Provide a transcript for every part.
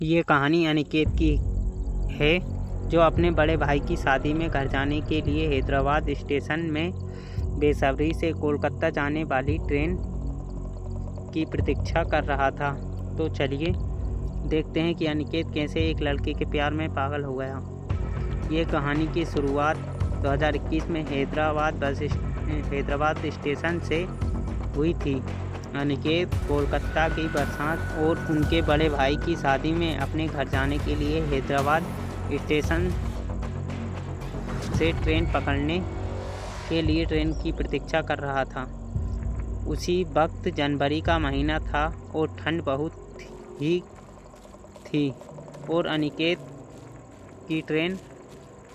ये कहानी अनिकेत की है, जो अपने बड़े भाई की शादी में घर जाने के लिए हैदराबाद स्टेशन में बेसब्री से कोलकाता जाने वाली ट्रेन की प्रतीक्षा कर रहा था। तो चलिए देखते हैं कि अनिकेत कैसे एक लड़के के प्यार में पागल हो गया। ये कहानी की शुरुआत 2021 में हैदराबाद स्टेशन से हुई थी। अनिकेत कोलकाता की बरसात और उनके बड़े भाई की शादी में अपने घर जाने के लिए हैदराबाद स्टेशन से ट्रेन पकड़ने के लिए ट्रेन की प्रतीक्षा कर रहा था। उसी वक्त जनवरी का महीना था और ठंड बहुत ही थी और अनिकेत की ट्रेन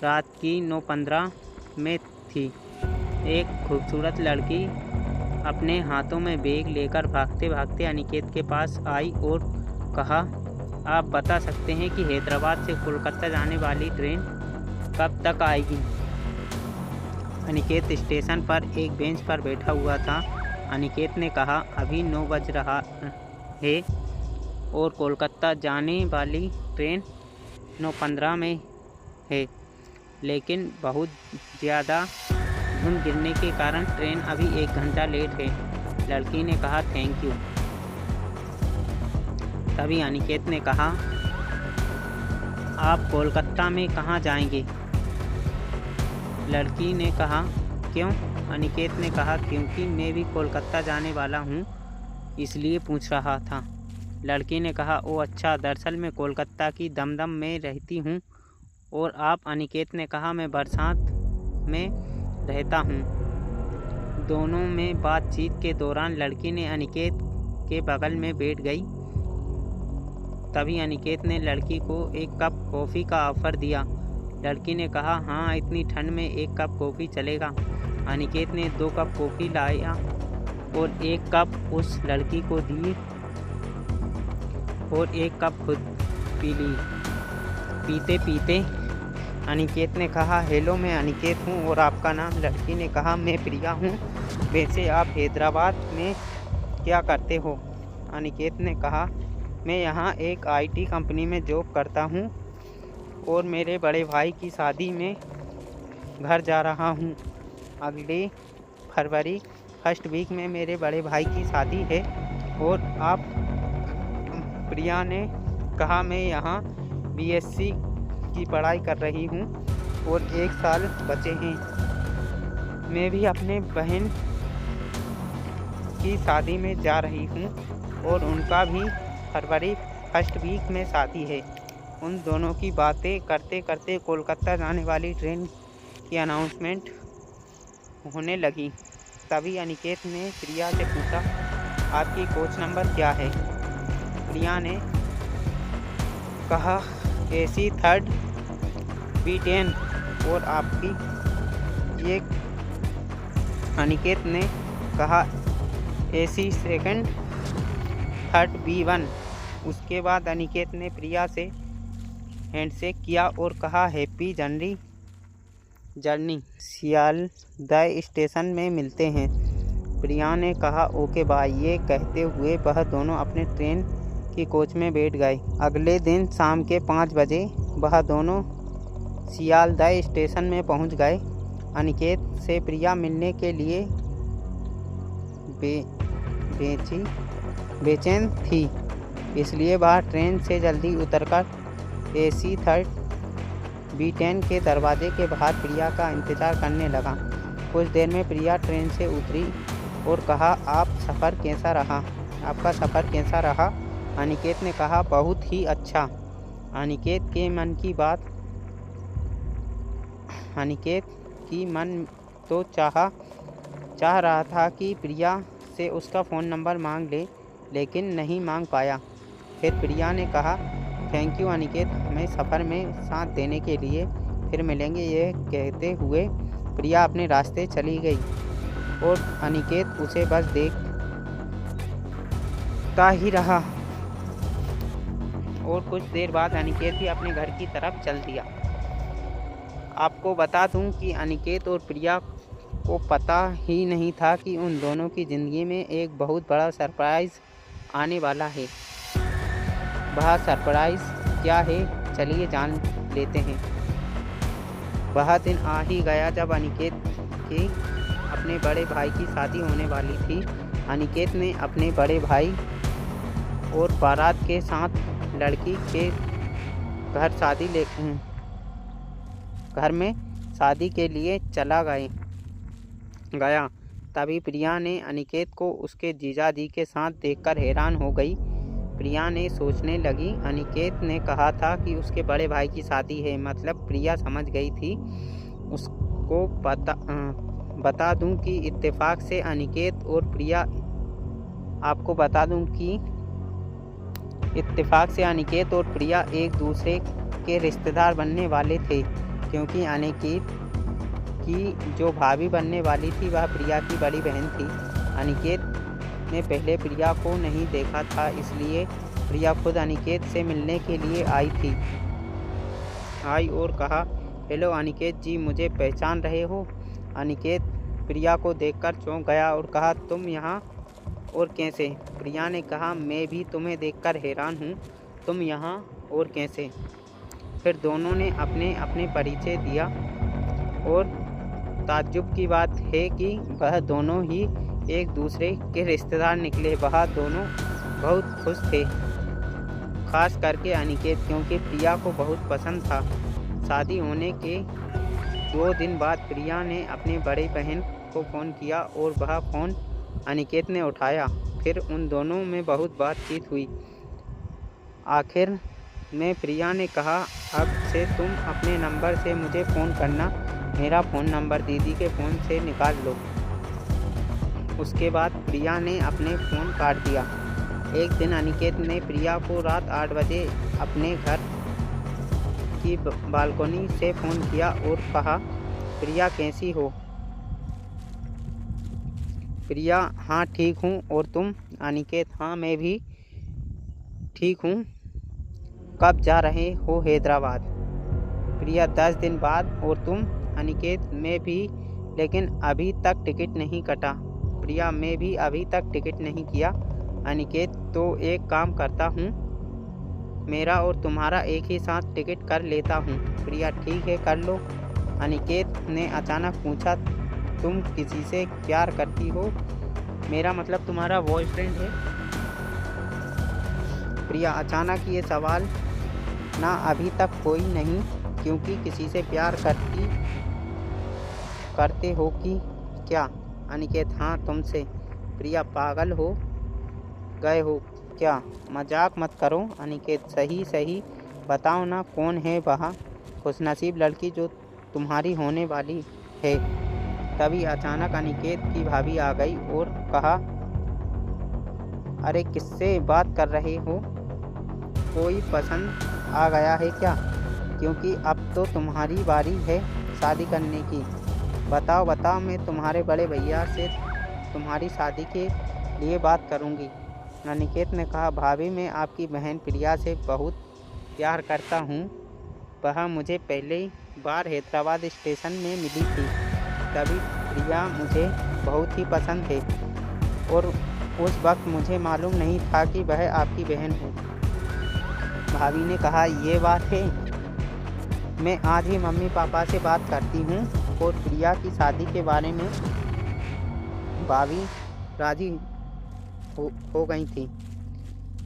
रात की 9:15 में थी। एक खूबसूरत लड़की अपने हाथों में बैग लेकर भागते भागते अनिकेत के पास आई और कहा, आप बता सकते हैं कि हैदराबाद से कोलकाता जाने वाली ट्रेन कब तक आएगी? अनिकेत स्टेशन पर एक बेंच पर बैठा हुआ था। अनिकेत ने कहा, अभी 9 बज रहा है और कोलकाता जाने वाली ट्रेन 9:15 में है, लेकिन बहुत ज़्यादा धुंध गिरने के कारण ट्रेन अभी 1 घंटा लेट है। लड़की ने कहा, थैंक यू। तभी अनिकेत ने कहा, आप कोलकाता में कहाँ जाएंगे? लड़की ने कहा, क्यों? अनिकेत ने कहा, क्योंकि मैं भी कोलकाता जाने वाला हूँ, इसलिए पूछ रहा था। लड़की ने कहा, ओ अच्छा, दरअसल मैं कोलकाता की दमदम में रहती हूँ। और आप? अनिकेत ने कहा, मैं बरसात में रहता हूँ। दोनों में बातचीत के दौरान लड़की ने अनिकेत के बगल में बैठ गई। तभी अनिकेत ने लड़की को एक कप कॉफ़ी का ऑफ़र दिया। लड़की ने कहा, हाँ, इतनी ठंड में 1 कप कॉफ़ी चलेगा। अनिकेत ने 2 कप कॉफ़ी लाया और 1 कप उस लड़की को दी और 1 कप खुद पी ली। पीते पीते अनिकेत ने कहा, हेलो, मैं अनिकेत हूँ और आपका नाम? लड़की ने कहा, मैं प्रिया हूँ। वैसे आप हैदराबाद में क्या करते हो? अनिकेत ने कहा, मैं यहाँ एक आईटी कंपनी में जॉब करता हूँ और मेरे बड़े भाई की शादी में घर जा रहा हूँ। अगले फरवरी फर्स्ट वीक में मेरे बड़े भाई की शादी है। और आप? प्रिया ने कहा, मैं यहाँ बीएससी की पढ़ाई कर रही हूँ और 1 साल बचे हैं। मैं भी अपने बहन की शादी में जा रही हूँ और उनका भी फरवरी फर्स्ट वीक में शादी है। उन दोनों की बातें करते करते कोलकाता जाने वाली ट्रेन की अनाउंसमेंट होने लगी। तभी अनिकेत ने प्रिया से पूछा, आपकी कोच नंबर क्या है? प्रिया ने कहा, AC 3rd B10। और आपकी? ये? अनिकेत ने कहा, AC 2nd 3rd B1। उसके बाद अनिकेत ने प्रिया से हैंडशेक किया और कहा, हैप्पी जर्नी, सियालदह स्टेशन में मिलते हैं। प्रिया ने कहा, ओके बाय। ये कहते हुए वह दोनों अपने ट्रेन की कोच में बैठ गए। अगले दिन शाम के 5 बजे वह दोनों सियालदह स्टेशन में पहुंच गए। अनिकेत से प्रिया मिलने के लिए बेचैन थी, इसलिए वह ट्रेन से जल्दी उतरकर AC 3rd B10 के दरवाजे के बाहर प्रिया का इंतज़ार करने लगा। कुछ देर में प्रिया ट्रेन से उतरी और कहा, आपका सफ़र कैसा रहा? अनिकेत ने कहा, बहुत ही अच्छा। अनिकेत की मन तो चाह रहा था कि प्रिया से उसका फ़ोन नंबर मांग ले, लेकिन नहीं मांग पाया। फिर प्रिया ने कहा, थैंक यू अनिकेत, हमें सफ़र में साथ देने के लिए। फिर मिलेंगे। यह कहते हुए प्रिया अपने रास्ते चली गई और अनिकेत उसे बस देखता ही रहा। और कुछ देर बाद अनिकेत भी अपने घर की तरफ चल दिया। आपको बता दूं कि अनिकेत और प्रिया को पता ही नहीं था कि उन दोनों की ज़िंदगी में एक बहुत बड़ा सरप्राइज़ आने वाला है। वह सरप्राइज क्या है, चलिए जान लेते हैं। वह दिन आ ही गया जब अनिकेत की अपने बड़े भाई की शादी होने वाली थी। अनिकेत ने अपने बड़े भाई और बारात के साथ लड़की के घर में शादी के लिए चला गया। तभी प्रिया ने अनिकेत को उसके जीजाजी के साथ देखकर हैरान हो गई। प्रिया ने सोचने लगी, अनिकेत ने कहा था कि उसके बड़े भाई की शादी है, मतलब प्रिया समझ गई थी। उसको बता दूं कि इत्तेफाक से अनिकेत और प्रिया एक दूसरे के रिश्तेदार बनने वाले थे, क्योंकि अनिकेत की जो भाभी बनने वाली थी वह प्रिया की बड़ी बहन थी। अनिकेत ने पहले प्रिया को नहीं देखा था, इसलिए प्रिया खुद अनिकेत से मिलने के लिए आई और कहा, हेलो अनिकेत जी, मुझे पहचान रहे हो? अनिकेत प्रिया को देखकर चौंक गया और कहा, तुम यहाँ और कैसे? प्रिया ने कहा, मैं भी तुम्हें देखकर हैरान हूँ, तुम यहाँ और कैसे? फिर दोनों ने अपने अपने परिचय दिया और ताज्जुब की बात है कि वह दोनों ही एक दूसरे के रिश्तेदार निकले। वह दोनों बहुत खुश थे, खास करके अनिकेत, क्योंकि प्रिया को बहुत पसंद था। शादी होने के 2 दिन बाद प्रिया ने अपने बड़े बहन को फ़ोन किया और वह फ़ोन अनिकेत ने उठाया। फिर उन दोनों में बहुत बातचीत हुई। आखिर में प्रिया ने कहा, अब से तुम अपने नंबर से मुझे फ़ोन करना, मेरा फ़ोन नंबर दीदी के फ़ोन से निकाल लो। उसके बाद प्रिया ने अपने फ़ोन काट दिया। एक दिन अनिकेत ने प्रिया को रात 8 बजे अपने घर की बालकनी से फ़ोन किया और कहा, प्रिया कैसी हो? प्रिया, हाँ ठीक हूँ, और तुम? अनिकेत, हाँ मैं भी ठीक हूँ। कब जा रहे हो हैदराबाद? प्रिया, 10 दिन बाद। और तुम? अनिकेत, मैं भी, लेकिन अभी तक टिकट नहीं कटा। प्रिया, मैं भी अभी तक टिकट नहीं किया। अनिकेत, तो एक काम करता हूँ, मेरा और तुम्हारा एक ही साथ टिकट कर लेता हूँ। प्रिया, ठीक है, कर लो। अनिकेत ने अचानक पूछा, तुम किसी से प्यार करती हो? मेरा मतलब तुम्हारा बॉयफ्रेंड है? प्रिया, अचानक ये सवाल? ना, अभी तक कोई नहीं, क्योंकि किसी से प्यार करते हो कि क्या? अनिकेत, हाँ तुमसे। प्रिया, पागल हो गए हो क्या? मजाक मत करो। अनिकेत, सही बताओ ना, कौन है वह खुशनसीब लड़की जो तुम्हारी होने वाली है? तभी अचानक अनिकेत की भाभी आ गई और कहा, अरे किससे बात कर रहे हो? कोई पसंद आ गया है क्या? क्योंकि अब तो तुम्हारी बारी है शादी करने की। बताओ, मैं तुम्हारे बड़े भैया से तुम्हारी शादी के लिए बात करूंगी। अनिकेत ने कहा, भाभी, मैं आपकी बहन प्रिया से बहुत प्यार करता हूँ। वह मुझे पहली बार हैदराबाद स्टेशन में मिली थी, तभी प्रिया मुझे बहुत ही पसंद है, और उस वक्त मुझे मालूम नहीं था कि वह आपकी बहन हो। भाभी ने कहा, ये बात है, मैं आज ही मम्मी पापा से बात करती हूँ। और प्रिया की शादी के बारे में भाभी राजी हो गई थी।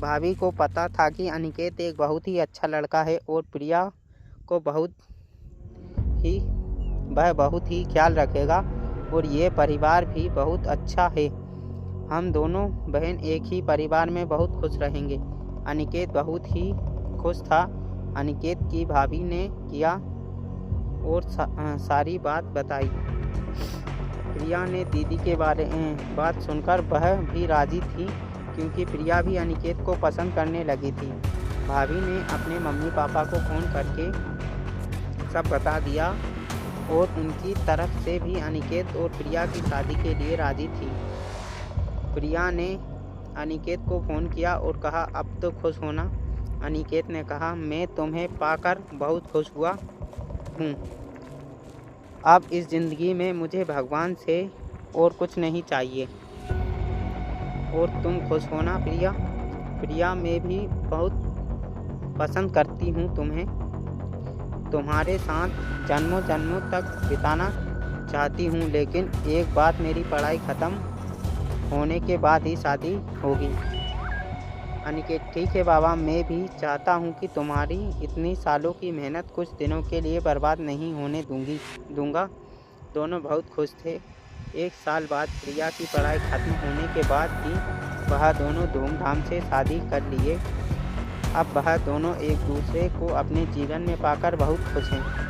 भाभी को पता था कि अनिकेत एक बहुत ही अच्छा लड़का है और प्रिया को वह बहुत ही ख्याल रखेगा, और ये परिवार भी बहुत अच्छा है। हम दोनों बहन एक ही परिवार में बहुत खुश रहेंगे। अनिकेत बहुत ही खुश था। अनिकेत की भाभी ने किया और सारी बात बताई। प्रिया ने दीदी के बात सुनकर वह भी राजी थी, क्योंकि प्रिया भी अनिकेत को पसंद करने लगी थी। भाभी ने अपने मम्मी पापा को फ़ोन करके सब बता दिया, और उनकी तरफ से भी अनिकेत और प्रिया की शादी के लिए राजी थी। प्रिया ने अनिकेत को फ़ोन किया और कहा, अब तो खुश होना। अनिकेत ने कहा, मैं तुम्हें पाकर बहुत खुश हुआ हूँ। अब इस ज़िंदगी में मुझे भगवान से और कुछ नहीं चाहिए। और तुम खुश होना प्रिया। प्रिया, मैं भी बहुत पसंद करती हूँ तुम्हें, तुम्हारे साथ जन्मों जन्मों तक बिताना चाहती हूँ, लेकिन एक बात, मेरी पढ़ाई ख़त्म होने के बाद ही शादी होगी। अनिकेत: ठीक है बाबा, मैं भी चाहता हूँ कि तुम्हारी इतनी सालों की मेहनत कुछ दिनों के लिए बर्बाद नहीं होने दूंगा। दोनों बहुत खुश थे। 1 साल बाद प्रिया की पढ़ाई खत्म होने के बाद ही वह दोनों धूमधाम से शादी कर लिए। अब वह दोनों एक दूसरे को अपने जीवन में पाकर बहुत खुश हैं।